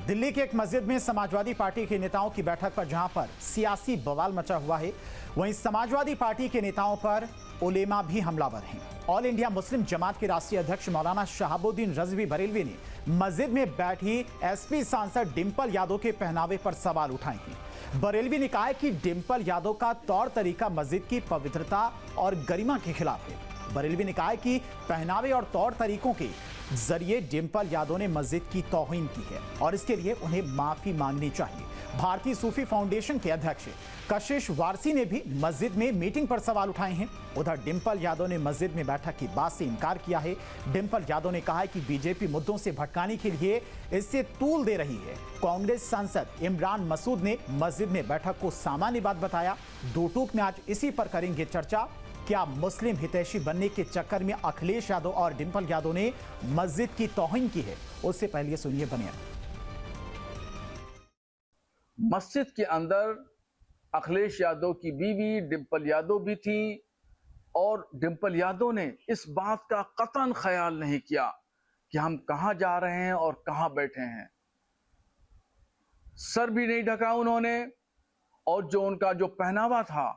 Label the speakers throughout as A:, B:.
A: दिल्ली की एक मस्जिद में समाजवादी पार्टी के नेताओं की बैठक पर जहां पर सियासी बवाल मचा हुआ है, वहीं समाजवादी पार्टी के नेताओं पर उलेमा भी हमलावर हैं। ऑल इंडिया मुस्लिम जमात के राष्ट्रीय अध्यक्ष मौलाना शहाबुद्दीन रजवी बरेलवी ने मस्जिद में बैठी एसपी सांसद डिंपल यादव के पहनावे पर सवाल उठाए हैं। बरेलवी ने कहा है कि डिंपल यादव का तौर तरीका मस्जिद की पवित्रता और गरिमा के खिलाफ है। बरेलवी ने कहा है कि पहनावे और तौर तरीकों के जरिए डिंपल यादव ने मस्जिद की तौहीन की है और इसके लिए उन्हें माफी मांगनी चाहिए। भारतीय सूफी फाउंडेशन के अध्यक्ष कशिश वारसी ने भी मस्जिद में मीटिंग पर सवाल उठाए हैं। उधर डिंपल यादव ने मस्जिद में बैठक की बात से इनकार किया है। डिंपल यादव ने कहा है कि बीजेपी मुद्दों से भटकाने के लिए इससे तूल दे रही है। कांग्रेस सांसद इमरान मसूद ने मस्जिद में बैठक को सामान्य बात बताया। दो टूक में आज इसी पर करेंगे चर्चा। क्या मुस्लिम हितैषी बनने के चक्कर में अखिलेश यादव और डिंपल यादव ने मस्जिद की तौहीन की है? उससे पहले सुनिए बनिया।
B: मस्जिद के अंदर अखिलेश यादव की बीवी डिंपल यादव भी थी और डिंपल यादव ने इस बात का कतई ख्याल नहीं किया कि हम कहां जा रहे हैं और कहां बैठे हैं। सर भी नहीं ढका उन्होंने और जो उनका जो पहनावा था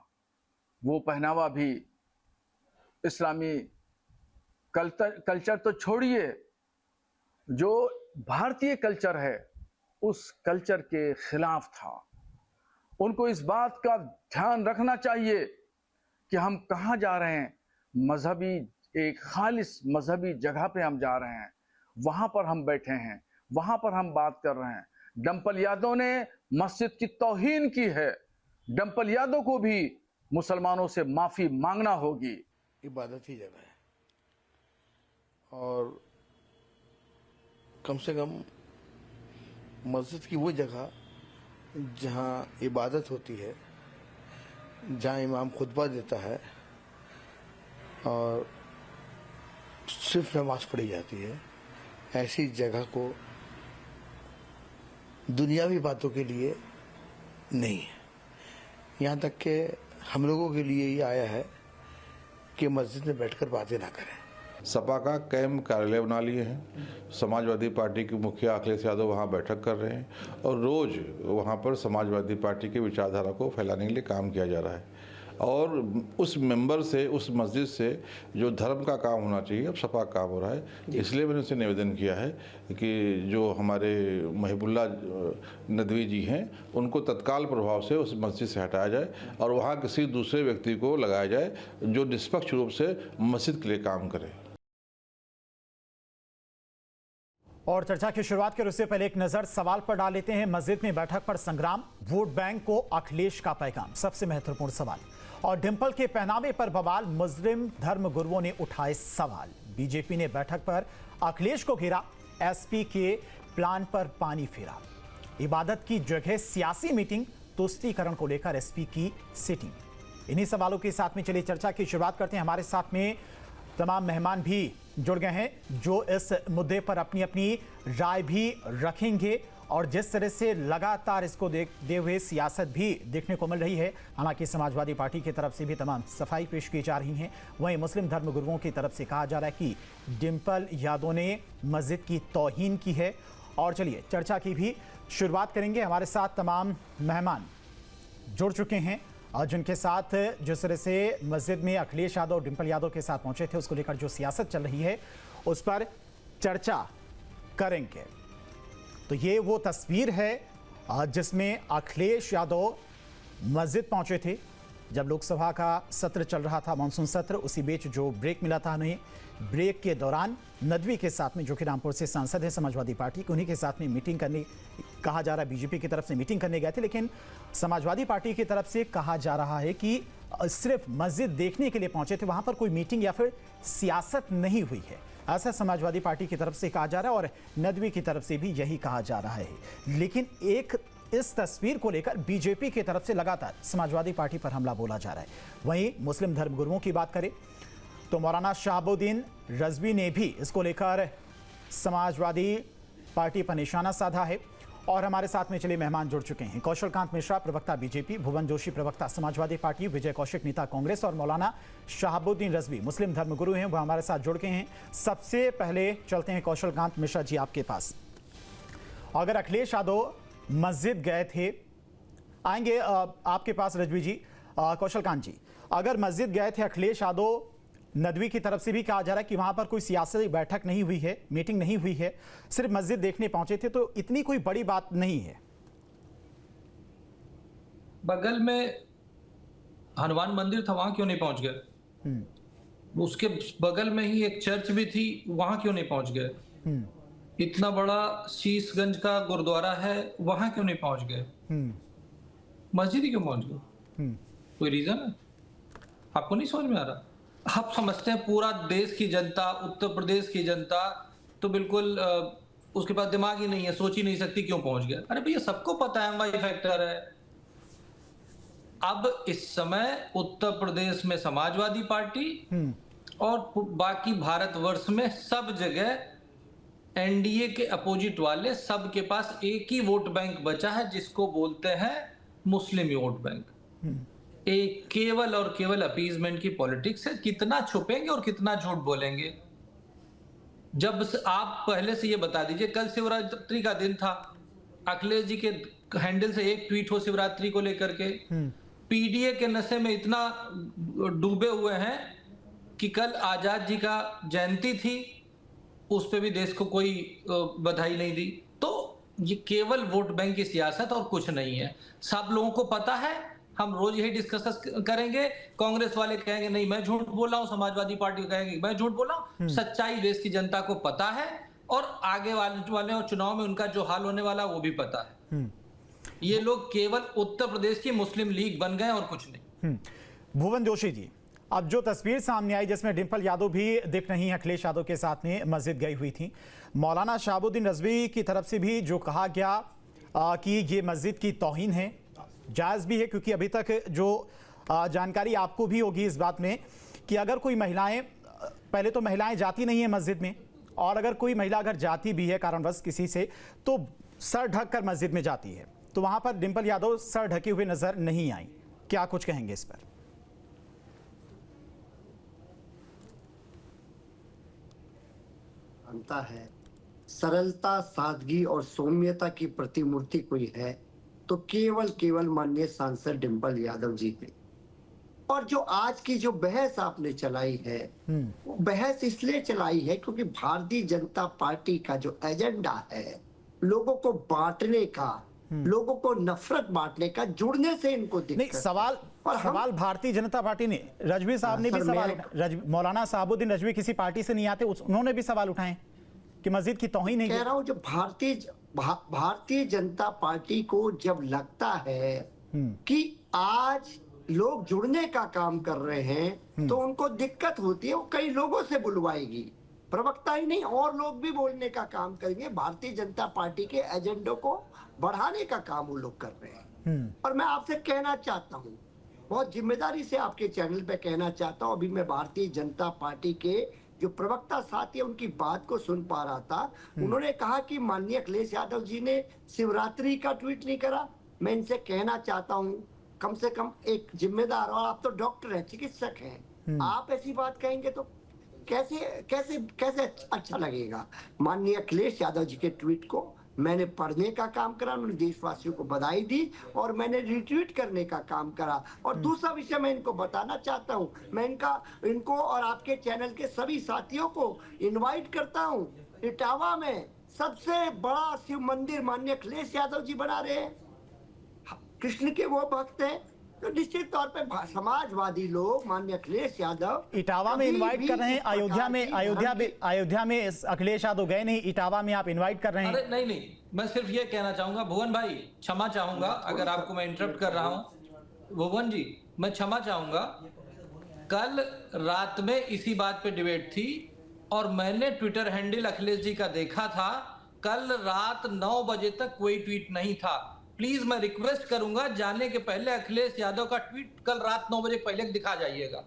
B: वो पहनावा भी इस्लामी कल्चर तो छोड़िए, जो भारतीय कल्चर है उस कल्चर के खिलाफ था। उनको इस बात का ध्यान रखना चाहिए कि हम कहां जा रहे हैं। मजहबी एक खालिस मजहबी जगह पे हम जा रहे हैं, वहां पर हम बैठे हैं, वहां पर हम बात कर रहे हैं। डिंपल यादव ने मस्जिद की तौहीन की है। डिंपल यादव को भी मुसलमानों से माफी मांगना होगी।
C: इबादत की जगह है और कम से कम मस्जिद की वो जगह जहाँ इबादत होती है, जहाँ इमाम खुतबा देता है और सिर्फ नमाज पढ़ी जाती है, ऐसी जगह को दुनियावी बातों के लिए नहीं है। यहाँ तक कि हम लोगों के लिए ये आया है कि मस्जिद में बैठकर बातें ना करें।
D: सपा का कैंप कार्यालय बना लिए हैं। समाजवादी पार्टी के मुखिया अखिलेश यादव वहां बैठक कर रहे हैं और रोज वहां पर समाजवादी पार्टी की विचारधारा को फैलाने के लिए काम किया जा रहा है। और उस मेंबर से, उस मस्जिद से जो धर्म का काम होना चाहिए अब सपा का काम हो रहा है। इसलिए मैंने उनसे निवेदन किया है कि जो हमारे महिबुल्ला नदवी जी हैं उनको तत्काल प्रभाव से उस मस्जिद से हटाया जाए और वहाँ किसी दूसरे व्यक्ति को लगाया जाए जो निष्पक्ष रूप से मस्जिद के लिए काम करे।
A: और चर्चा की शुरुआत करें उससे पहले एक नजर सवाल पर डाल लेते हैं। मस्जिद में बैठक पर संग्राम, वोट बैंक को अखिलेश का पैगाम, सबसे महत्वपूर्ण सवाल। और डिंपल के पहनावे पर बवाल, मुस्लिम धर्म गुरुओं ने उठाए सवाल। बीजेपी ने बैठक पर अखिलेश को घेरा, एसपी के प्लान पर पानी फेरा। इबादत की जगह सियासी मीटिंग, तुष्टीकरण को लेकर एसपी की सिटिंग। इन्हीं सवालों के साथ में चलिए चर्चा की शुरुआत करते हैं। हमारे साथ में तमाम मेहमान भी जुड़ गए हैं जो इस मुद्दे पर अपनी अपनी राय भी रखेंगे और जिस तरह से लगातार इसको देखते हुए सियासत भी देखने को मिल रही है। हालांकि समाजवादी पार्टी की तरफ से भी तमाम सफाई पेश की जा रही हैं, वहीं मुस्लिम धर्मगुरुओं की तरफ से कहा जा रहा है कि डिंपल यादव ने मस्जिद की तौहीन की है। और चलिए चर्चा की भी शुरुआत करेंगे। हमारे साथ तमाम मेहमान जुड़ चुके हैं और जिनके साथ जिस तरह से मस्जिद में अखिलेश यादव डिंपल यादव के साथ पहुंचे थे उसको लेकर जो सियासत चल रही है उस पर चर्चा करेंगे। तो ये वो तस्वीर है जिसमें अखिलेश यादव मस्जिद पहुंचे थे जब लोकसभा का सत्र चल रहा था, मानसून सत्र। उसी बीच जो ब्रेक मिला था उन्हें, ब्रेक के दौरान नदवी के साथ में, जो कि रामपुर से सांसद है समाजवादी पार्टी के, उन्हीं के साथ में मीटिंग करने, कहा जा रहा है बीजेपी की तरफ से मीटिंग करने गए थे, लेकिन समाजवादी पार्टी की तरफ से कहा जा रहा है कि सिर्फ मस्जिद देखने के लिए पहुंचे थे, वहां पर कोई मीटिंग या फिर सियासत नहीं हुई है, ऐसा समाजवादी पार्टी की तरफ से कहा जा रहा है और नदवी की तरफ से भी यही कहा जा रहा है। लेकिन एक इस तस्वीर को लेकर बीजेपी की तरफ से लगातार समाजवादी पार्टी पर हमला बोला जा रहा है। वहीं मुस्लिम धर्मगुरुओं की बात करें तो मौलाना शहाबुद्दीन रजवी ने भी इसको लेकर समाजवादी पार्टी पर निशाना साधा है। और हमारे साथ में चले मेहमान जुड़ चुके हैं। कौशल कांत मिश्रा, प्रवक्ता बीजेपी, भुवन जोशी, प्रवक्ता समाजवादी पार्टी, विजय कौशिक, नेता कांग्रेस, और मौलाना शहाबुद्दीन रजवी, मुस्लिम धर्मगुरु हैं, वो हमारे साथ जुड़ गए हैं। सबसे पहले चलते हैं कौशल कांत मिश्रा जी आपके पास। अगर अखिलेश यादव मस्जिद गए थे, आएंगे आपके पास रजवी जी, कौशल कांत जी, अगर मस्जिद गए थे अखिलेश यादव, नदवी की तरफ से भी कहा जा रहा है कि वहां पर कोई सियासी बैठक नहीं हुई है, मीटिंग नहीं हुई है, सिर्फ मस्जिद देखने पहुंचे थे, तो इतनी कोई बड़ी बात नहीं है।
E: बगल में हनुमान मंदिर था, वहां क्यों नहीं पहुंच गए? उसके बगल में ही एक चर्च भी थी, वहां क्यों नहीं पहुंच गए? इतना बड़ा शीशगंज का गुरुद्वारा है, वहां क्यों नहीं पहुंच गए? मस्जिद ही क्यों पहुंच गए? कोई रीजन है? आपको नहीं समझ में आ रहा? आप समझते हैं पूरा देश की जनता, उत्तर प्रदेश की जनता तो बिल्कुल उसके पास दिमाग ही नहीं है, सोच ही नहीं सकती क्यों पहुंच गया। अरे भैया, सबको पता है एमवाई फैक्टर है। अब इस समय उत्तर प्रदेश में समाजवादी पार्टी और बाकी भारतवर्ष में सब जगह एनडीए के अपोजिट वाले, सबके पास एक ही वोट बैंक बचा है, जिसको बोलते हैं मुस्लिम वोट बैंक। एक केवल और केवल अपीजमेंट की पॉलिटिक्स है। कितना छुपेंगे और कितना झूठ बोलेंगे? जब आप पहले से ये बता दीजिए, कल शिवरात्रि का दिन था, अखिलेश जी के हैंडल से एक ट्वीट हो शिवरात्रि को लेकर के, पीडीए के नशे में इतना डूबे हुए हैं कि कल आजाद जी का जयंती थी, उस पे भी देश को कोई बधाई नहीं दी। तो ये केवल वोट बैंक की सियासत और कुछ नहीं है। सब लोगों को पता है, हम रोज यही डिस्कस करेंगे। कांग्रेस वाले कहेंगे नहीं मैं झूठ बोल रहा हूं, समाजवादी पार्टी कहेंगे मैं झूठ बोल रहा हूं। सच्चाई देश की जनता को पता है और आगे वाले चुनाव में उनका जो हाल होने वाला वो भी पता है। ये लोग केवल उत्तर प्रदेश की मुस्लिम लीग बन गए और कुछ नहीं।
A: भुवन जोशी जी, अब जो तस्वीर सामने आई जिसमें डिंपल यादव भी दिख रही हैं अखिलेश यादव के साथ में मस्जिद गई हुई थी, मौलाना शहाबुद्दीन रजवी की तरफ से भी जो कहा गया कि ये मस्जिद की तौहीन है, जायज़ भी है, क्योंकि अभी तक जो जानकारी आपको भी होगी इस बात में कि अगर कोई महिलाएं, पहले तो महिलाएं जाती नहीं है मस्जिद में, और अगर कोई महिला अगर जाती भी है कारणवश किसी से, तो सर ढक कर मस्जिद में जाती है। तो वहां पर डिंपल यादव सर ढके हुए नजर नहीं आई। क्या कुछ कहेंगे इस पर?
F: बनता है सरलता, सादगी और सौम्यता की प्रतिमूर्ति कोई है तो केवल माननीय सांसद डिंपल यादव जी ने। और जो आज की जो बहस आपने चलाई है, वो बहस इसलिए चलाई है क्योंकि भारतीय जनता पार्टी का जो एजेंडा है लोगों को बांटने का, लोगों को नफरत बांटने का, जुड़ने से इनको दिक्कत
A: नहीं, सवाल भारतीय जनता पार्टी ने, रजवी साहब ने भी सवाल, मौलाना शहाबुद्दीन रजवी किसी पार्टी से नहीं आते, उन्होंने भी सवाल उठाए कि मस्जिद की तौहीन है।
F: कह रहा हूं, जो भारतीय जनता पार्टी को जब लगता है कि आज लोग जुड़ने का काम कर रहे हैं तो उनको दिक्कत होती है, वो कई लोगों से बुलवाएगी, प्रवक्ता ही नहीं और लोग भी बोलने का काम करेंगे। भारतीय जनता पार्टी के एजेंडों को बढ़ाने का काम वो लोग कर रहे हैं। और मैं आपसे कहना चाहता हूं, बहुत जिम्मेदारी से आपके चैनल पे कहना चाहता हूं, अभी मैं भारतीय जनता पार्टी के जो प्रवक्ता साथी है उनकी बात को सुन पा रहा था। उन्होंने कहा कि माननीय अखिलेश यादव जी ने शिवरात्रि का ट्वीट नहीं करा। मैं इनसे कहना चाहता हूं, कम से कम एक जिम्मेदार, और आप तो डॉक्टर हैं, चिकित्सक हैं, आप ऐसी बात कहेंगे तो कैसे कैसे कैसे अच्छा लगेगा। माननीय अखिलेश यादव जी के ट्वीट को मैंने पढ़ने का काम करा, उन्होंने देशवासियों को बधाई दी और मैंने रिट्वीट करने का काम करा। और दूसरा विषय मैं इनको बताना चाहता हूं, मैं इनको और आपके चैनल के सभी साथियों को इनवाइट करता हूं, इटावा में सबसे बड़ा शिव मंदिर माननीय अखिलेश यादव जी बना रहे हैं। कृष्ण के वो भक्त हैं, तो निश्चित तौर पे समाजवादी लोग माननीय अखिलेश यादव
A: इटावा में इनवाइट कर रहे हैं। अयोध्या में अखिलेश यादव गए नहीं, इटावा में आप इनवाइट कर रहे हैं।
E: अरे नहीं, मैं सिर्फ ये कहना चाहूंगा, भुवन भाई क्षमा चाहूंगा अगर आपको मैं इंटरप्ट कर रहा हूं। भुवन जी मैं क्षमा चाहूंगा, कल रात में इसी बात पे डिबेट थी और मैंने ट्विटर हैंडल अखिलेश जी का देखा था। कल रात 9 बजे तक कोई ट्वीट नहीं था। प्लीज मैं रिक्वेस्ट करूंगा, जाने के पहले अखिलेश यादव का ट्वीट कल रात 9 बजे पहले दिखा जाइएगा।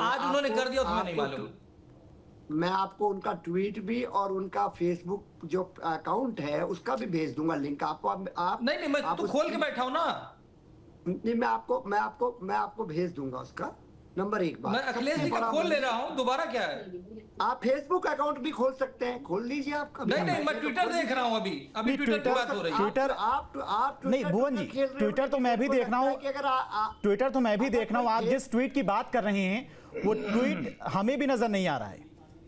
E: आज उन्होंने कर दिया उसमें नहीं मालूम।
F: मैं आपको उनका ट्वीट भी और उनका फेसबुक जो अकाउंट है उसका भी भेज दूंगा लिंक आपको। आप
E: नहीं मैं तो खोल के बैठा हूं ना।
F: नहीं, मैं आपको भेज दूंगा उसका। नंबर एक बात।
E: मैं अखिलेश जी का खोल ले रहा हूँ, दोबारा क्या है?
F: आप फेसबुक अकाउंट भी खोल सकते हैं, खोल लीजिए आप कभी।
E: नहीं, मैं ट्विटर देख रहा हूँ अभी
A: नहीं,
E: ट्विटर की बात हो रही है।
A: ट्विटर
F: आप
A: नहीं भुवन जी, ट्विटर तो मैं भी देख रहा हूँ, ट्विटर तो मैं भी देख रहा हूँ। आप जिस ट्वीट की बात कर रहे हैं वो ट्वीट हमें भी नजर नहीं आ रहा है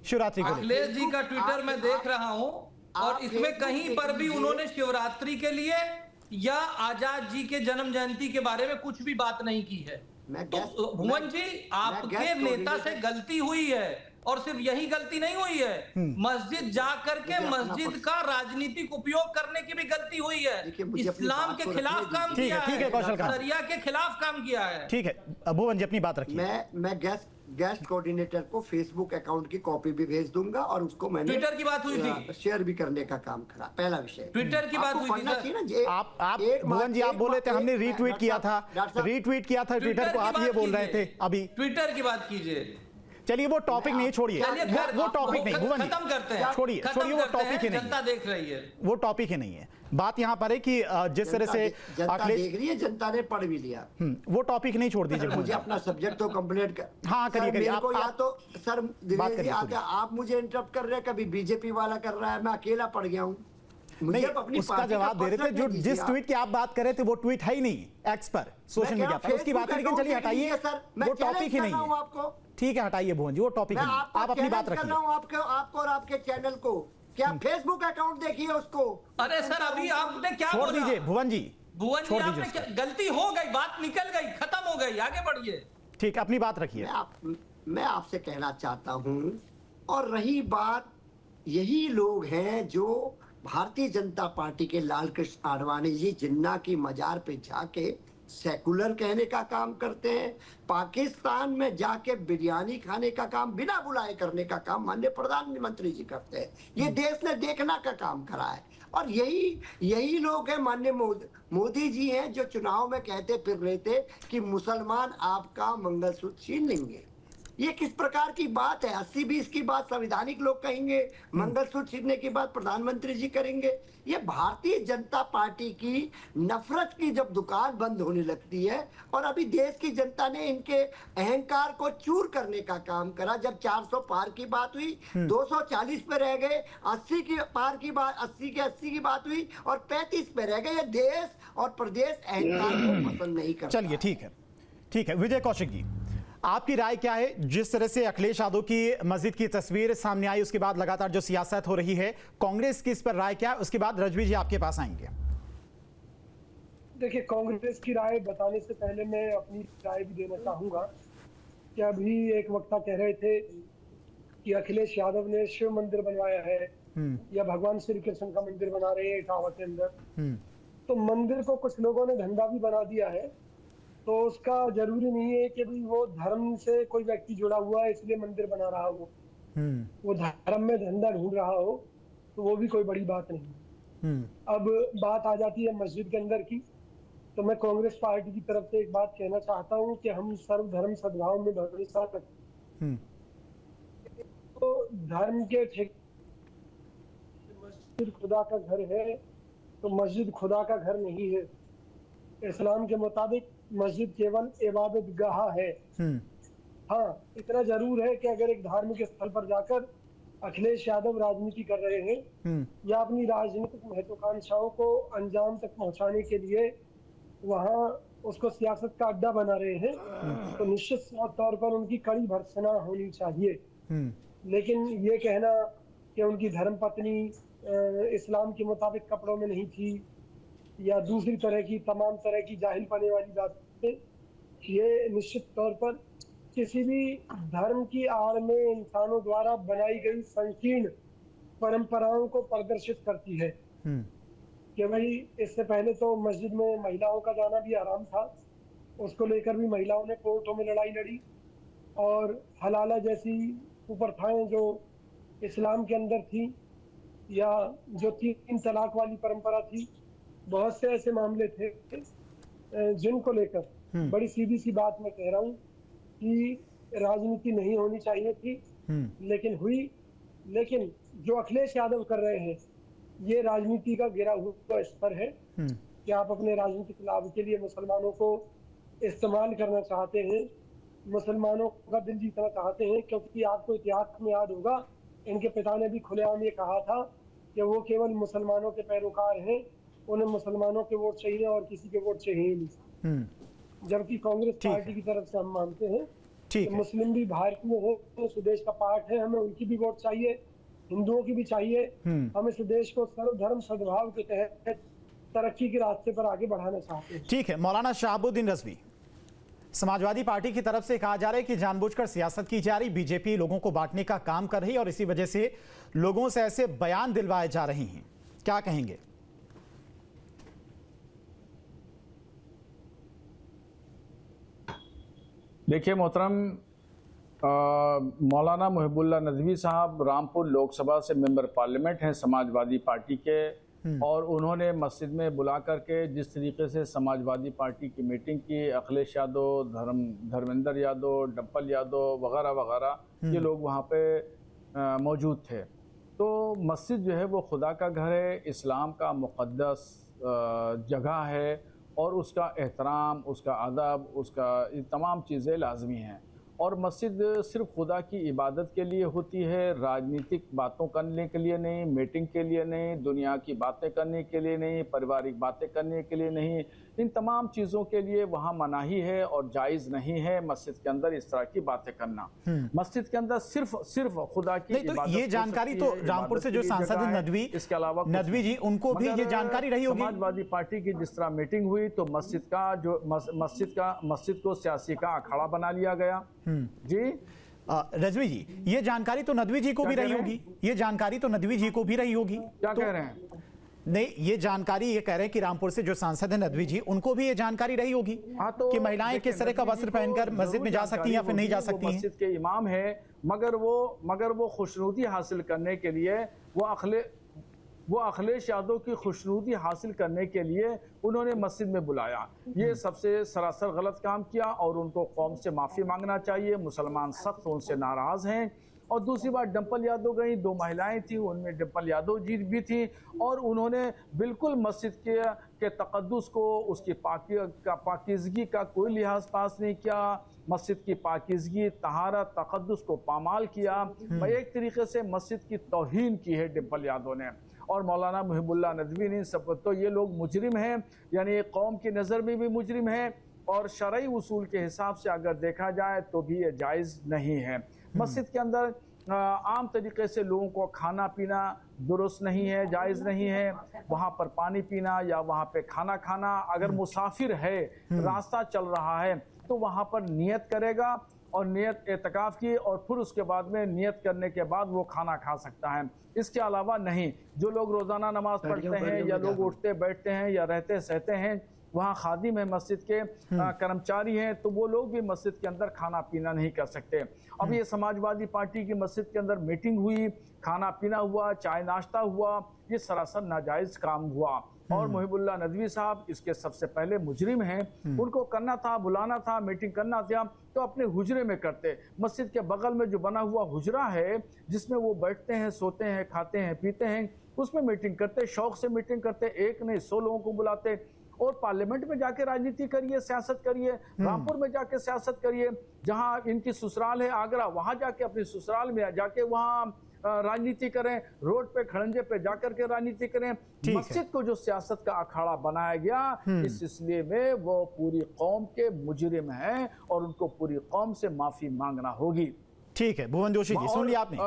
A: शिवरात्रि को।
E: अखिलेश जी का ट्विटर मैं देख रहा हूँ और इसमें कहीं पर भी उन्होंने शिवरात्रि के लिए या आजाद जी के जन्म जयंती के बारे में कुछ भी बात नहीं की है। तो भुवन जी, आपके नेता से गलती हुई है और सिर्फ यही गलती नहीं हुई है, मस्जिद जा करके मस्जिद का राजनीतिक उपयोग करने की भी गलती हुई है। इस्लाम के खिलाफ काम किया है, शरिया के खिलाफ काम किया है।
A: ठीक है भुवन जी, अपनी बात रखिए।
F: मैं गेस्ट कोऑर्डिनेटर को फेसबुक अकाउंट की कॉपी भी भेज दूंगा और उसको मैंने
E: ट्विटर की बात हुई थी,
F: शेयर भी करने का काम करा। पहला विषय
E: ट्विटर की बात हुई थी।
A: आप भुवन जी, आप बोले थे हमने रीट्वीट किया था, ट्विटर को, आप ये बोल रहे थे अभी।
E: ट्विटर की बात कीजिए।
A: चलिए वो टॉपिक नहीं, छोड़िए वो टॉपिक नहीं भुवन जी,
E: खत्म करते हैं,
A: छोड़िए वो टॉपिक ही नहीं,
E: जनता देख रही है,
A: वो टॉपिक ही नहीं है। बात यहाँ पर है कि जिस तरह से
F: जनता देख रही है, जनता ने पढ़ भी लिया,
A: वो टॉपिक नहीं छोड़ दीजिए।
F: मुझे अपना सब्जेक्ट तो कंप्लीट कर।
A: हाँ करिए
F: आप या तो सर दिनेश जी आप मुझे इंटरप्ट कर रहे हैं, कभी बीजेपी वाला कर रहा है, मैं अकेला पड़ गया हूँ।
A: नहीं, उसका जवाब दे रहे थे। जो जिस ट्वीट की आप बात कर रहे थे वो ट्वीट है ही नहीं एक्स पर, सोशल मीडिया पर, उसकी बात है। लेकिन चलिए हटाइए, वो टॉपिक ही नहीं है। ठीक है हटाइए भुवन जी, वो टॉपिक नहीं। आप अपनी बात रखिए।
F: आपको और आपके चैनल को, क्या फेसबुक अकाउंट देखिए उसको।
E: अरे सर, अभी आपने क्या
A: छोड़ दीजिए भुवन जी,
E: आपने गलती हो गई, बात निकल गई, खत्म हो गई, आगे बढ़िए।
A: ठीक, अपनी बात रखिए।
F: मैं आपसे कहना चाहता हूं, और रही बात, यही लोग हैं जो भारतीय जनता पार्टी के लाल कृष्ण आडवाणी जी जिन्ना की मजार पे जाके सेकुलर कहने का काम करते हैं, पाकिस्तान में जाके बिरयानी खाने का काम बिना बुलाए करने का काम माननीय प्रधानमंत्री जी करते हैं। ये देश ने देखना का काम करा है। और यही लोग हैं, माननीय मोदी जी हैं, जो चुनाव में कहते फिर रहे थे कि मुसलमान आपका मंगलसूत्र छीन लेंगे। ये किस प्रकार की बात है? 80-20 की बात संवैधानिक लोग कहेंगे, मंगलसूत्र छीनने की बात प्रधानमंत्री जी करेंगे। ये भारतीय जनता पार्टी की नफरत की जब दुकान बंद होने लगती है, और अभी देश की जनता ने इनके अहंकार को चूर करने का काम करा। जब 400 पार की बात हुई, 240 पे रह गए, 80 की पार की बात, 80 के 80 की बात हुई और 35 पे रह गए। ये देश और प्रदेश अहंकार को पसंद नहीं करता।
A: चलिए ठीक है विजय कौशिक जी, आपकी राय क्या है? जिस तरह से अखिलेश यादव की मस्जिद की तस्वीर सामने आई, उसके बाद लगातार जो सियासत हो रही है, कांग्रेस की इस पर राय क्या है? उसके बाद रजवी जी आपके पास आएंगे।
G: देखिए, कांग्रेस की राय बताने से पहले मैं अपनी राय भी देना चाहूंगा कि अभी एक वक्ता कह रहे थे कि अखिलेश यादव ने शिव मंदिर बनवाया है या भगवान श्री कृष्ण का मंदिर बना रहे हैं इटावा के अंदर। तो मंदिर को कुछ लोगों ने धंधा भी बना दिया है, तो उसका जरूरी नहीं है कि भाई वो धर्म से कोई व्यक्ति जुड़ा हुआ है इसलिए मंदिर बना रहा हो, वो धर्म में धंधा ढूंढ रहा हो, तो वो भी कोई बड़ी बात नहीं। अब बात आ जाती है मस्जिद के अंदर की, तो मैं कांग्रेस पार्टी की तरफ से एक बात कहना चाहता हूँ कि हम सर्वधर्म सद्भाव में भरोसा रखते हैं। तो धर्म के मस्जिद खुदा का घर है, तो मस्जिद खुदा का घर नहीं है। इस्लाम के मुताबिक मस्जिद केवल इबादत गाह है। हाँ, इतना जरूर है कि अगर एक धार्मिक स्थल पर जाकर अखिलेश यादव राजनीति कर रहे हैं या अपनी राजनीतिक महत्वाकांक्षाओं को अंजाम तक पहुंचाने के लिए वहां उसको सियासत का अड्डा बना रहे हैं, तो निश्चित तौर पर उनकी कड़ी भर्त्सना होनी चाहिए। लेकिन ये कहना कि उनकी धर्मपत्नी इस्लाम के मुताबिक कपड़ों में नहीं थी या दूसरी तरह की तमाम तरह की जाहिल पने वाली बातें, ये निश्चित तौर पर किसी भी धर्म की आड़ में इंसानों द्वारा बनाई गई संकीर्ण परंपराओं को प्रदर्शित करती है। कि भाई इससे पहले तो मस्जिद में महिलाओं का जाना भी आराम था, उसको लेकर भी महिलाओं ने कोर्टों में लड़ाई लड़ी, और हलाला जैसी कुप्रथाएं जो इस्लाम के अंदर थी, या जो 3 तलाक वाली परंपरा थी, बहुत से ऐसे मामले थे जिनको लेकर बड़ी सीधी सी बात मैं कह रहा हूँ कि राजनीति नहीं होनी चाहिए थी, लेकिन हुई। लेकिन जो अखिलेश यादव कर रहे हैं, ये राजनीति का गिरा हुआ स्तर है कि आप अपने राजनीतिक लाभ के लिए मुसलमानों को इस्तेमाल करना चाहते हैं। मुसलमानों का दिल जीतना चाहते हैं, क्योंकि आपको इतिहास में याद होगा इनके पिता ने भी खुलेआम ये कहा था कि वो केवल मुसलमानों के पैरोकार हैं, उन्हें मुसलमानों के वोट चाहिए और किसी के वोट चाहिए ही नहीं। जबकि कांग्रेस पार्टी की तरफ से हम मानते हैं कि मुस्लिम भी भारतीय हैं, स्वदेश का पार्ट है, हमें उनकी भी वोट चाहिए, हिंदुओं की भी चाहिए। हम इस देश को सर्वधर्म सद्भाव के तहत तरक्की के रास्ते पर आगे बढ़ाना चाहते हैं।
A: ठीक है, मौलाना शहाबुद्दीन रज़वी, समाजवादी पार्टी की तरफ से कहा जा रहा है कि जानबूझकर सियासत की जा रही, बीजेपी लोगों को बांटने का काम कर रही है और इसी वजह से लोगों से ऐसे बयान दिलवाए जा रहे हैं, क्या कहेंगे?
B: देखिए मोहतरम, मौलाना मुहिबुल्लाह नदवी साहब रामपुर लोकसभा से मेंबर पार्लियामेंट हैं समाजवादी पार्टी के, और उन्होंने मस्जिद में बुला करके जिस तरीके से समाजवादी पार्टी की मीटिंग की, अखिलेश यादव, धर्मेंद्र यादव, डम्पल यादव वगैरह वगैरह ये लोग वहाँ पे मौजूद थे। तो मस्जिद जो है वो खुदा का घर है, इस्लाम का मुक़द्दस जगह है और उसका एहतराम, उसका अदब, उसका ये तमाम चीज़ें लाजमी हैं। और मस्जिद सिर्फ खुदा की इबादत के लिए होती है, राजनीतिक बातों करने के लिए नहीं, मीटिंग के लिए नहीं, दुनिया की बातें करने के लिए नहीं, पारिवारिक बातें करने के लिए नहीं, इन तमाम चीज़ों के लिए वहाँ मनाही है और जायज़ नहीं है मस्जिद के अंदर इस तरह की बातें करना। मस्जिद के अंदर सिर्फ खुदा की
A: तो ये जानकारी तो रामपुर से जो सांसद नदवी,
B: इसके अलावा
A: नदवी जी, उनको भी ये जानकारी रही होगी।
B: समाजवादी पार्टी की जिस तरह मीटिंग हुई तो मस्जिद को सियासी का अखाड़ा बना लिया गया। जी
A: रज़वी जी, ये जानकारी तो नदवी जी को भी रही होगी, ये जानकारी तो नदवी जी को भी रही होगी।
B: क्या कह रहे हैं?
A: नहीं, ये जानकारी ये कह रहे हैं कि रामपुर से जो सांसद है नदवी जी, उनको भी ये जानकारी रही होगी कि महिलाएं किस तरह का वस्त्र पहनकर मस्जिद में जा सकती हैं या फिर नहीं जा सकती हैं।
B: मस्जिद के इमाम है, मगर वो खुशनुदी हासिल करने के लिए वो अखिलेश यादव की खुशनुदी हासिल करने के लिए उन्होंने मस्जिद में बुलाया। ये सबसे सरासर गलत काम किया और उनको कौम से माफ़ी मांगना चाहिए। मुसलमान सख्त उनसे नाराज़ हैं। और दूसरी बात, डम्पल यादव गई, 2 महिलाएं थी, उनमें डम्पल यादव जी भी थी, और उन्होंने बिल्कुल मस्जिद के तक़द्दुस को, उसकी पाकीज़गी का कोई लिहाज पास नहीं किया। मस्जिद की पाकीज़गी, तहारत, तक़द्दुस को पामाल किया। एक तरीके से मस्जिद की तौहीन की है डम्पल यादव ने। और मौलाना मुहिबुल्लाह नदवी ने सब, तो ये लोग मुजरिम हैं, यानी कौम की नज़र में भी मुजरिम हैं और शरई उसूल के हिसाब से अगर देखा जाए तो भी ये जायज़ नहीं है। मस्जिद के अंदर आम तरीके से लोगों को खाना पीना दुरुस्त नहीं है, जायज़ नहीं है। वहाँ पर पानी पीना या वहाँ पे खाना खाना, अगर मुसाफिर है, रास्ता चल रहा है तो वहाँ पर नियत करेगा और नियत एतकाफ़ की, और फिर उसके बाद में नियत करने के बाद वो खाना खा सकता है। इसके अलावा नहीं। जो लोग रोज़ाना नमाज पढ़ते हैं या लोग उठते बैठते हैं या रहते सहते हैं, वहाँ खादिम है, मस्जिद के कर्मचारी हैं, तो वो लोग भी मस्जिद के अंदर खाना पीना नहीं कर सकते। अब ये समाजवादी पार्टी की मस्जिद के अंदर मीटिंग हुई, खाना पीना हुआ, चाय नाश्ता हुआ, ये सरासर नाजायज़ काम हुआ। और मुहिबुल्लाह नदवी साहब इसके सबसे पहले मुजरिम हैं। उनको करना था, बुलाना था, मीटिंग करना था तो अपने हुजरे में करते। मस्जिद के बगल में जो बना हुआ हुजरा है जिसमें वो बैठते हैं, सोते हैं, खाते हैं, पीते हैं, उसमें मीटिंग करते, शौक से मीटिंग करते, एक नहीं 100 लोगों को बुलाते। और पार्लियामेंट में जाके राजनीति करिए, सियासत करिए, रामपुर में जाके सियासत करिए, जहां इनकी ससुराल है आगरा, वहां जाके अपने ससुराल में जाके वहां राजनीति करें, रोड पे खड़ंजे पे जाकर के राजनीति करें। मस्जिद को जो सियासत का अखाड़ा बनाया गया, इस सिलसिले में वो पूरी कौम के मुजरिम हैं और उनको पूरी कौम से माफी मांगना होगी।
A: ठीक है भुवन जोशी जी, सुन लिया आपने।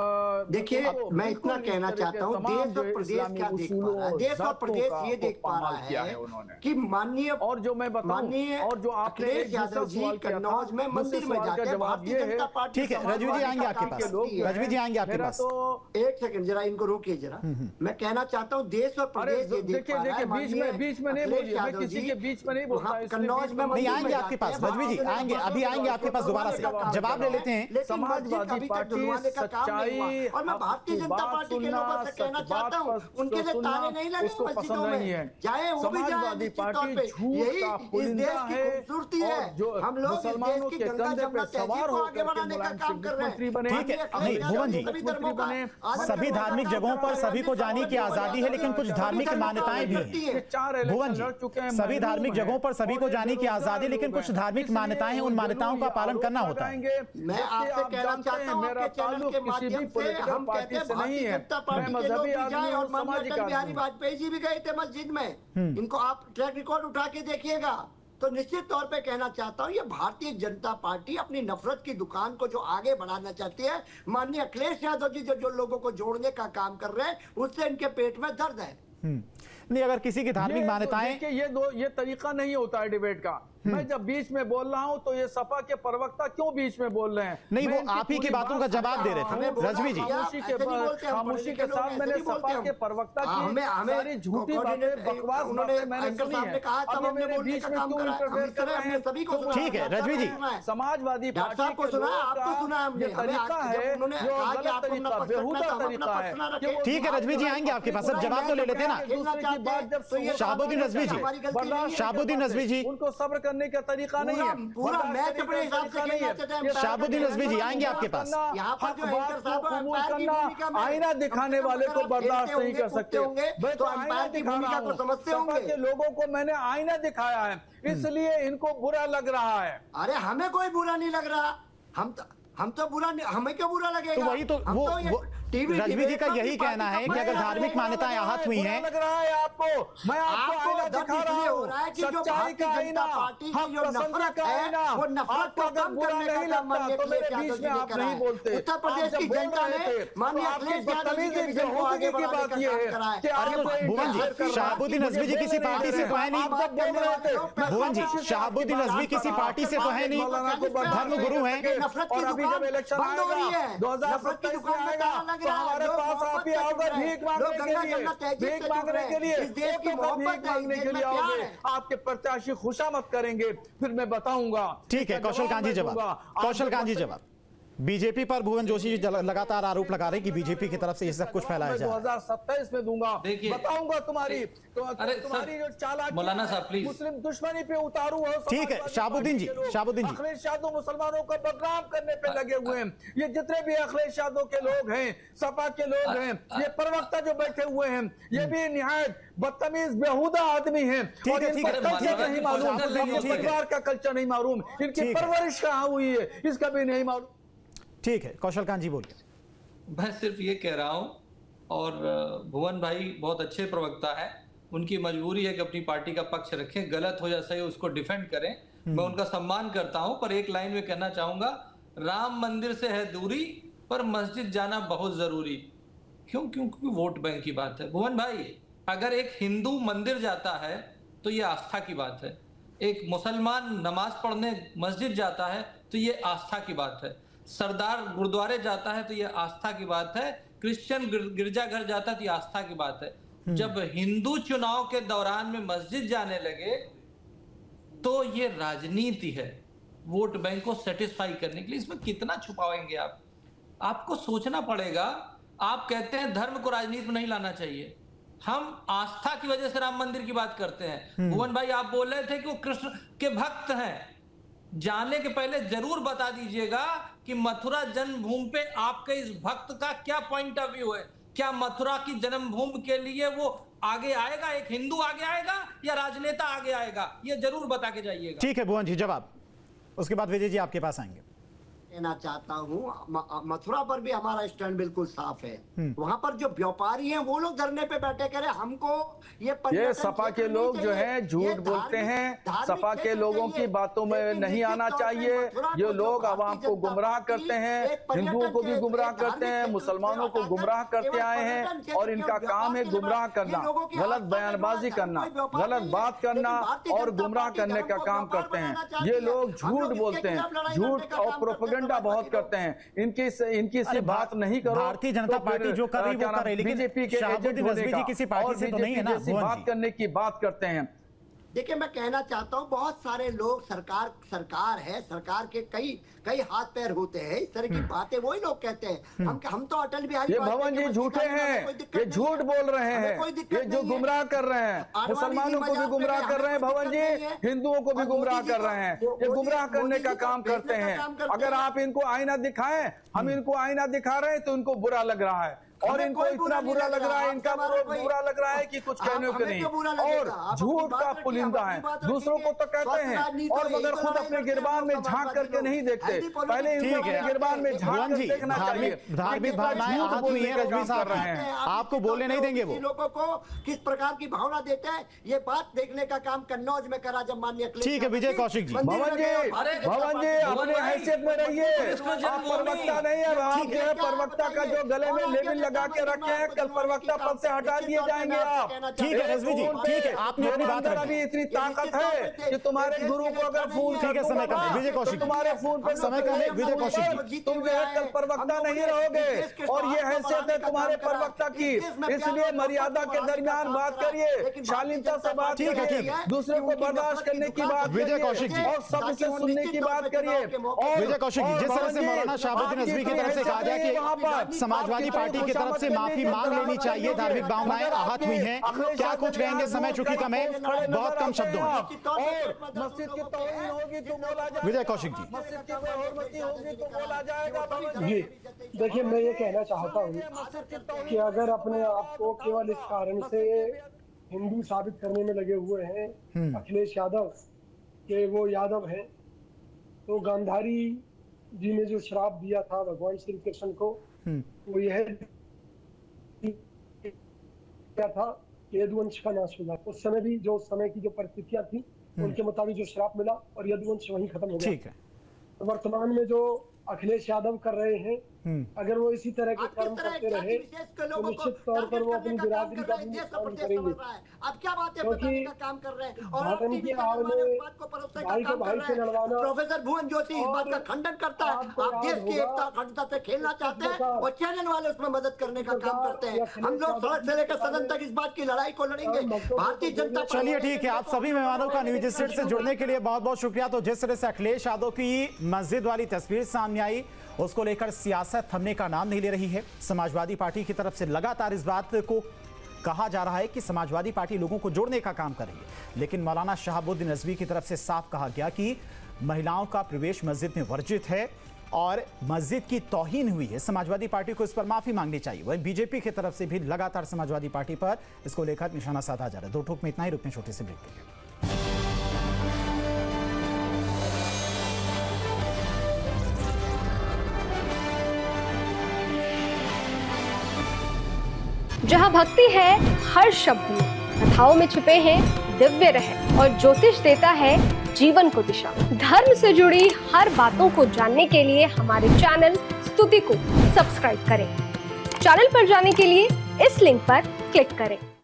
F: देखिए, मैं इतना कहना चाहता हूँ, देश और प्रदेश क्या देख पा रहा है, देश और प्रदेश ये देख पा रहा है कि माननीय
B: और जो मैं बताऊं, और जो आपने
F: अखिलेश यादव जी कन्नौज में मंदिर में जाके भारतीय जनता पार्टी,
A: ठीक है रजवी जी आएंगे आपके पास, रजवी जी आएंगे आपके पास।
F: एक सेकंड जरा इनको रोकिए जरा। मैं कहना चाहता हूँ देश और प्रदेश ये देख पा रहा है।
B: बीच में नहीं बोलिए, मैं किसी के बीच में नहीं बोलता।
F: कन्नौज में
A: नहीं आएंगे आपके पास, रजवी जी आएंगे, अभी आएंगे आपके पास दोबारा से, जवाब ले लेते हैं।
F: समाजवादी
B: समाजवादी
F: अभी तक
B: पार्टी
F: धुलवाने का काम नहीं हुआ। और मैं भारतीय जनता पार्टी के लोगों से कहना चाहता हूँ, उनके लिए ताले नहीं लगे
B: उसको
F: मस्जिदों
B: पसंद नहीं है।
F: में, चाहे वो भी जाए
B: समाजवादी
F: निश्चित तौर
B: पार्टी
F: पे।
B: झूठ
F: यही
B: का
F: इस
B: पुलिंदा
F: देश की
B: है
F: खूबसूरती है।
B: और जो
F: हम लोग इस देश
B: मुसलमानों
F: की
B: के
F: गंगा
B: कंधे
F: जमुना
B: पे सवार
F: तहजीब को आगे
B: होकर
F: बढ़ाने का
B: मुलायम
F: काम
B: सिंह
F: कर रहे
B: मुख्यमंत्री
F: हैं।
B: बने।
A: ठीक है, नहीं, भुवन जी,
F: सभी धर्मों का
A: सभी धार्मिक जगहों पर सभी को जाने की आजादी है, लेकिन कुछ धार्मिक मान्यताएं भी हैं। भुवन जी, सभी धार्मिक जगहों पर सभी को जाने की आजादी, लेकिन कुछ धार्मिक मान्यताएं हैं, उन मान्यताओं का पालन करना होता है।
F: मैं आपसे कहना चाहता हूं, आपके चैनल के माध्यम से हम कहते हैं भारतीय जनता पार्टी के लोग भी जाएं, और माननीय अटल बिहारी वाजपेयी जी भी गए थे मस्जिद में, इनको आप ट्रैक रिकॉर्ड उठा के देखिएगा। तो निश्चित तौर पे कहना चाहता हूं, ये भारतीय जनता पार्टी अपनी नफरत की दुकान को जो आगे बढ़ाना चाहती है, माननीय अखिलेश यादव जी जो लोगों को जोड़ने का काम कर रहे हैं, उससे इनके पेट में दर्द है।
A: नहीं, अगर किसी की धार्मिक मान्यताएं,
B: ये तरीका नहीं होता है डिबेट का। मैं जब बीच में बोल रहा हूं तो ये सपा के प्रवक्ता क्यों बीच में बोल रहे हैं?
A: नहीं, वो आप ही की बातों का जवाब दे रहे थे रजवी जी।
B: खामोशी के साथ मैंने सपा के प्रवक्ता की सारी झूठी बातें, बकवास बातें मैंने सुनी है। अब ये मेरे बीच में क्यों इंटरफेयर कर रहे हैं?
A: ठीक है रजवी जी,
B: समाजवादी पार्टी के लोगों का ये तरीका है जो गलत तरीका, बेहुदा तरीका है।
A: ठीक है रजवी जी, आएंगे आपके पास, अब जवाब तो ले लेते ना।
B: दूसरे की बात जब
A: शाहबुद्दीन रजवी जी, शाहबुद्दीन रजवी जी,
B: उनको सब्र करने का तरीका नहीं है,
F: पूरा मैच अपने हिसाब से खेलना चाहते हैं।
A: शाहबुद्दीन रजवी जी, आएंगे आपके पास।
F: यहाँ पर जो
B: हक बात
F: एंकर
B: को
F: साहब
B: कबूल
F: अंपायर की
B: करना,
F: भूमिका में
B: आईना दिखाने वाले को बर्दाश्त नहीं कर सकते। मैं
F: तो
B: आईना
F: अंपायर की
B: दिखा रहा
F: भूमिका को
B: हूं,
F: समझते
B: सपा
F: होंगे।
B: के लोगों को मैंने आईना दिखाया है, इसलिए इनको बुरा लग रहा है।
F: अरे हमें कोई बुरा नहीं लग रहा, हम तो बुरा नहीं, हमें क्यों बुरा लगेगा?
A: तो वही तो वो रजवी जी का यही कहना है कि अगर धार्मिक मान्यताएं आहत हुई हैं,
B: लग रहा है आपको, मैं आपको आईना दिखा रहा हूं, सच्चाई का आईना, हक पसंद का आईना। आपको अगर बुरा नहीं लगता तो मेरे बीच में आप नहीं बोलते।
F: उत्तर प्रदेश की जनता ने माननीय अखिलेश यादव जी के विजन को आगे बढ़ाने का काम करा है।
A: अरे भुवन जी, शाहबुद्दीन रजवी जी किसी पार्टी से तो है नहीं। भुवन जी, शाहबुद्दीन रजवी किसी पार्टी से तो है नहीं, धर्म गुरु हैं।
B: और अभी जब इलेक्शन आएगा 2027 में आएगा तो हमारे पास आप ही आओगे भीख मांगने के लिए, भीख मांगने के लिए, भीख मांगने के लिए आओगे। आपके प्रत्याशी खुशामद करेंगे, फिर मैं बताऊंगा।
A: ठीक है, कौशल कांत जी जवाब, कौशल कांत जी जवाब। बीजेपी पर भुवन जोशी जी लगातार आरोप लगा रहे हैं कि बीजेपी की तरफ से ये सब कुछ फैलाया जा रहा है।
B: 2027 में दूंगा, बताऊंगा तुम्हारी जो चालाकी,
E: मौलाना साहब प्लीज,
B: मुस्लिम दुश्मनी पे उतारू हो।
A: ठीक है शाहबुद्दीन जी, शाहबुद्दीन जी,
B: अखिलेश यादव मुसलमानों को बदनाम करने पे लगे हुए हैं। ये जितने भी अखिलेश यादव के लोग हैं, सपा के लोग हैं, ये प्रवक्ता जो बैठे हुए हैं, ये भी निहायत बदतमीज बेहुदा आदमी है। और इनका कल्चर नहीं मालूम, अपने परिवार का कल्चर नहीं मालूम, इनकी परवरिश कहाँ हुई है इसका भी नहीं मालूम।
A: ठीक है, कौशल कांत जी बोलिए।
E: मैं सिर्फ ये कह रहा हूं, और भुवन भाई बहुत अच्छे प्रवक्ता है, उनकी मजबूरी है कि अपनी पार्टी का पक्ष रखें, गलत हो या सही उसको डिफेंड करें, मैं उनका सम्मान करता हूं। पर एक लाइन में कहना चाहूंगा, राम मंदिर से है दूरी पर मस्जिद जाना बहुत जरूरी। क्योंकि वोट बैंक की बात है। भुवन भाई, अगर एक हिंदू मंदिर जाता है तो ये आस्था की बात है, एक मुसलमान नमाज पढ़ने मस्जिद जाता है तो ये आस्था की बात है, सरदार गुरुद्वारे जाता है तो ये आस्था की बात है, क्रिश्चियन गिरजाघर जाता है तो ये आस्था की बात है। जब हिंदू चुनाव के दौरान में मस्जिद जाने लगे तो ये राजनीति है, वोट बैंक को सेटिस्फाई करने के लिए। इसमें कितना छुपाएंगे आप? आपको सोचना पड़ेगा। आप कहते हैं धर्म को राजनीति में नहीं लाना चाहिए, हम आस्था की वजह से राम मंदिर की बात करते हैं। भुवन भाई, आप बोल रहे थे कि वो कृष्ण के भक्त हैं, जाने के पहले जरूर बता दीजिएगा कि मथुरा जन्मभूमि पे आपके इस भक्त का क्या पॉइंट ऑफ व्यू है। क्या मथुरा की जन्मभूमि के लिए वो आगे आएगा, एक हिंदू आगे आएगा या राजनेता आगे आएगा? ये जरूर बता के जाइएगा।
A: ठीक है भुवन जी, जवाब उसके बाद विजय जी आपके पास आएंगे।
F: कहना चाहता हूँ, मथुरा पर भी हमारा स्टैंड बिल्कुल साफ है। वहां पर जो व्यापारी हैं वो लोग धरने पे बैठे करें, हमको ये
B: सपा के लोग जो हैं झूठ बोलते हैं, सपा के लोगों की बातों में नहीं आना चाहिए। ये लोग आवाम को गुमराह करते हैं, हिंदुओं को भी गुमराह करते हैं, मुसलमानों को गुमराह करते आए हैं, और इनका काम है गुमराह करना, गलत बयानबाजी करना, गलत बात करना और गुमराह करने का काम करते हैं। ये लोग झूठ बोलते हैं, झूठ और प्रोपेगेंडा बहुत करते हैं। इनकी से बात नहीं करो।
A: भारतीय जनता पार्टी जो कर रही है, लेकिन
B: बीजेपी के
A: शाहबुद्दीन रजवी जी किसी पार्टी से तो नहीं है ना।
B: बात करने की बात करते हैं।
F: देखिए, मैं कहना चाहता हूँ, बहुत सारे लोग सरकार है, सरकार के कई हाथ पैर होते हैं, इस तरह की बातें वही लोग कहते हैं। हम तो अटल बिहारी
B: ये
F: वाजपेयी
B: भवन
F: के
B: जी
F: मस्जिद
B: झूठे
F: आने में
B: हैं,
F: कोई दिक्कत
B: ये
F: नहीं
B: झूठ
F: है।
B: बोल रहे
F: हमें
B: हैं,
F: कोई दिक्कत
B: ये जो
F: नहीं है।
B: गुमराह कर रहे हैं,
F: आडवाणी
B: मुसलमानों को भी
F: मजाक
B: गुमराह
F: में
B: कर रहे हैं
F: हमें कोई
B: भवन
F: दिक्कत
B: जी,
F: नहीं है।
B: हिंदुओं को भी
F: और
B: गुमराह
F: मोदी जी
B: कर
F: को-
B: रहे हैं,
F: मोदी
B: ये
F: जी-
B: गुमराह करने
F: मोदी
B: का
F: जी को
B: काम करते
F: भेजने का
B: हैं।
F: काम करते
B: अगर
F: हैं।
B: आप इनको आईना दिखाएं, हम इनको आईना दिखा रहे हैं तो इनको बुरा लग रहा है, और
F: हमें
B: इनको
F: कोई
B: इतना
F: बुरा नहीं
B: बुरा
F: लग
B: लग रहा है,
F: रहा।
B: इनका
F: आपसे हमारा कोई-
B: बुरा लग रहा है कि कुछ कहने को
F: हमें
B: नहीं।
F: क्यों बुरा लगेगा?
B: और
F: आप
B: झूठ
F: अपनी बात
B: का
F: रखिए,
B: पुलिंदा
F: आप
B: है,
F: अपनी बात
B: दूसरों को
F: रखिए।
B: तो कहते
F: स्वस्थ
B: हैं
F: राजनीति
B: और
F: है, यही
B: मगर
F: तो
B: खुद
F: लड़ाई
B: अपने
F: लड़ते हैं
B: गिरबान में
F: लोग,
B: झांक
F: समाजवादी
B: करके
F: लोग।
B: नहीं देखते।
F: हेल्दी पॉलिटिक्स
B: पहले इनको
A: ठीक है।
B: अपने गिरबान में झांक
A: भगवान
B: कर
A: जी,
B: देखना चाहिए।
A: धार्मिक भावनाएं
B: झूठ
A: आहत हुई
B: बोलने
A: हैं
B: का
A: रजवी
B: काम
A: साहब
B: कर रहे हैं।
A: आपको बोलने नहीं देंगे वो।
F: लोगों को किस प्रकार की भावना देता है, ये बात देखने का काम कन्नौज में करा जब माननीय अखिलेश
A: ठीक है, विजय कौशिक जी।
B: भवन जी, अपने हैसियत में रहिए, आप प्रवक्ता नहीं है, आप जो है प्रवक्ता का जो गले में लेबिल लगा के रखे हैं, कल प्रवक्ता पद से हटा दिए जाएंगे आप।
A: ठीक है रजवी जी, ठीक है, आपने अपनी बात
B: अंदर
A: रख दी।
B: अभी इतनी ताकत है कि तुम्हारे गुरु को अगर फोन
A: ठीक है, समय कम है। विजय कौशिक,
B: तुम्हारे फोन पर
A: समय कम है। विजय कौशिक जी,
B: तुम जो है कल प्रवक्ता नहीं रहोगे, और ये हैसियत है तुम्हारे प्रवक्ता की, इसलिए मर्यादा के दरमियान बात करिए, शालीनता से बात
A: ठीक है,
B: करिए,
A: ठीक है।
B: दूसरे को बर्दाश्त करने की बात
A: विजय
B: करिए,
A: कौशिक जी।
B: और सबसे सुनने की बात करिए। और
A: विजय कौशिक जी, जिस तरह से मौलाना शहाबुद्दीन रिजवी की तरफ से कहा गया कि समाजवादी पार्टी की तरफ से माफी मांग लेनी चाहिए, धार्मिक भावनाएं आहत हुई हैं, क्या कुछ कहेंगे? समय चूंकि कम है, बहुत कम शब्दों में।
B: और मस्जिद की तौहीन होगी तो बोला जाएगा,
A: विजय कौशिक जी।
B: मस्जिद की बेहुरमती होगी तो बोला जाएगा।
G: जी, देखिए, मैं ये कहना चाहता हूँ कि अगर अपने आप को केवल इस कारण से हिंदू साबित करने में लगे हुए हैं अखिलेश यादव कि वो यादव हैं, तो गांधारी जी ने जो श्राप दिया था भगवान श्री कृष्ण को, वो यह क्या था कि यदुवंश का नाश होगा। उस समय भी जो समय की जो परिस्थितियां थी उनके मुताबिक जो श्राप मिला और यदुवंश वहीं खत्म हो गया।
A: ठीक है।
G: वर्तमान में जो अखिलेश यादव कर रहे हैं, अगर वो इसी तरह के कर्म करते रहे तो निश्चित तौर पर वो अपनी बिरादरी का भी नुकसान करेंगे।
F: अब क्या बात है,
G: क्योंकि
F: बताने का काम कर रहे हैं और
G: धर्म की आड़ में भाई को भाई से लड़वाना।
F: प्रोफेसर भुवन ज्योति इस बात का खंडन करता है। आप देश की एकता अखंडता से खेलना चाहते हैं और चैनल वाले उसमें मदद करने का काम करते हैं। हम लोग सड़क से लेकर सदन तक इस बात की लड़ाई को लड़ेंगे। भारतीय जनता
A: चलिए ठीक है, आप सभी मेहमानों का न्यूज स्ट्रीट से जुड़ने के लिए बहुत बहुत शुक्रिया। तो जिस तरह से अखिलेश यादव की मस्जिद वाली तस्वीर सामने आई, उसको लेकर सियासत थमने का नाम नहीं ले रही है। समाजवादी पार्टी की तरफ से लगातार इस बात को कहा जा रहा है कि समाजवादी पार्टी लोगों को जोड़ने का काम कर रही है, लेकिन मौलाना शहाबुद्दीन रिजवी की तरफ से साफ कहा गया कि महिलाओं का प्रवेश मस्जिद में वर्जित है और मस्जिद की तौहीन हुई है। समाजवादी पार्टी को इस पर माफी मांगनी चाहिए। वहीं बीजेपी की तरफ से भी लगातार समाजवादी पार्टी पर इसको लेकर निशाना साधा जा रहा है। दो ठोक में इतना ही, रुकते हैं छोटे से ब्रेक के लिए।
H: जहाँ भक्ति है हर शब्द में, कथाओं में छुपे हैं दिव्य रहस्य और ज्योतिष देता है जीवन को दिशा। धर्म से जुड़ी हर बातों को जानने के लिए हमारे चैनल स्तुति को सब्सक्राइब करें। चैनल पर जाने के लिए इस लिंक पर क्लिक करें।